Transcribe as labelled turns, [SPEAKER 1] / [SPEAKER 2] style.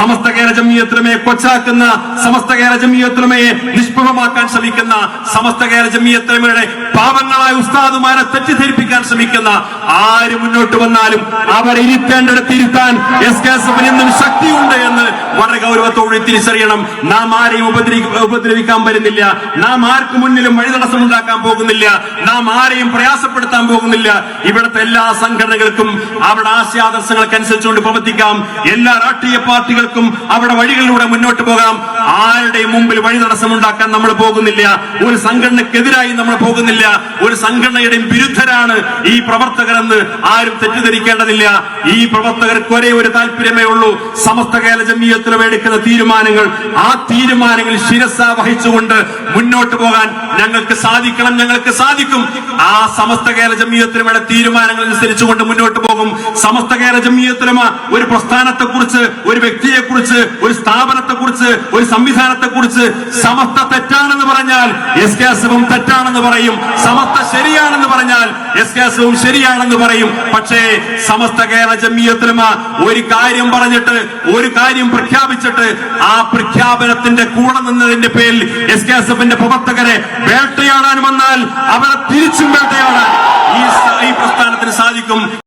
[SPEAKER 1] സമസ്ത കേരള ജംഇയ്യത്തുലമയെ കൊച്ചാക്കുന്ന, സമസ്ത കേരള ജംഇയ്യത്തുലമയെ നിഷ്പ്രഭമാക്കാൻ ശ്രമിക്കുന്ന, സമസ്ത കേരള ജംഇയ്യത്തുലമയുടെ പാവങ്ങളായ ഉസ്താദുമാരെ തെറ്റിദ്ധരിപ്പിക്കാൻ ശ്രമിക്കുന്ന ആര് മുന്നോട്ട് വന്നാലും അവരെ ഇരുത്തേണ്ടിടത്ത് ഇരുത്താൻ SKSF എന്നും ശക്തിയുണ്ട് എന്ന് വളരെ ഗൗരവത്തോടെ തിരിച്ചറിയണം. നാം ആരെയും ഉപദ്രവിക്കാൻ വരുന്നില്ല. നാം ആർക്കു മുന്നിലും വഴിതടസ്സമുണ്ടാക്കാൻ പോകുന്നില്ല. നാം ആരെയും പ്രയാസപ്പെടുത്താൻ പോകുന്നില്ല. ഇവിടുത്തെ എല്ലാ സംഘടനകൾക്കും അവരുടെ ആശയാദർശങ്ങൾക്കനുസരിച്ചുകൊണ്ട് പ്രവർത്തിക്കാം. എല്ലാ രാഷ്ട്രീയ പാർട്ടികൾക്കും അവരുടെ വഴികളിലൂടെ മുന്നോട്ട് പോകാം. ആരുടെയും മുമ്പിൽ വഴിതടസ്സമുണ്ടാക്കാൻ നമ്മൾ പോകുന്നില്ല. ഒരു സംഘടനക്കെതിരായി നമ്മൾ പോകുന്നില്ല. ഒരു സംഘടനയുടെയും വിരുദ്ധരാണ് ഈ പ്രവർത്തകരെന്ന് ആരും തെറ്റിദ്ധരിക്കേണ്ടതില്ല. ഈ പ്രവർത്തകർക്ക് ഒരേ ഒരു താല്പര്യമേ ഉള്ളൂ, സമസ്ത കേരള ജംഇയ്യത്തുലമ എടുക്കുന്ന തീരുമാനങ്ങൾ, ആ തീരുമാനങ്ങൾ ശിരസ വഹിച്ചുകൊണ്ട് മുന്നോട്ട് പോകാൻ ഞങ്ങൾക്ക് സാധിക്കണം, ഞങ്ങൾക്ക് സാധിക്കും. ആ സമസ്ത കേരള ജംഇയ്യത്തുലമയുടെ തീരുമാനങ്ങൾ അനുസരിച്ചുകൊണ്ട് മുന്നോട്ട് പോകും. സമസ്ത കേരള ജംഇയ്യത്തുലമ ഒരു പ്രസ്ഥാനത്തെ കുറിച്ച്, ഒരു വ്യക്തിയെ കുറിച്ച്, ഒരു സ്ഥാപനത്തെ കുറിച്ച്, ഒരു സംവിധാനത്തെ കുറിച്ച് സമസ്ത തെറ്റാണെന്ന് പറഞ്ഞാൽ SKSFും തെറ്റാണെന്ന് പറയും. സമസ്ത ശരിയാണെന്ന് പറഞ്ഞാൽ SKSFും ശരിയാണെന്ന് പറയും. പക്ഷേ സമസ്ത കേരള ജംഇയ്യത്തുലമ ഒരു കാര്യം പറഞ്ഞിട്ട്, ഒരു കാര്യം പ്രഖ്യാപിച്ചിട്ട് ആ പ്രഖ്യാപനത്തിന്റെ കൂടെ നിന്നതിന്റെ പേരിൽ SKSFന്റെ പ്രവർത്തകരെ വേട്ടയാടാൻ വന്നാൽ അവരെ തിരിച്ചും വേട്ടയാടാൻ ഈ പ്രസ്ഥാനത്തിന് സാധിക്കും.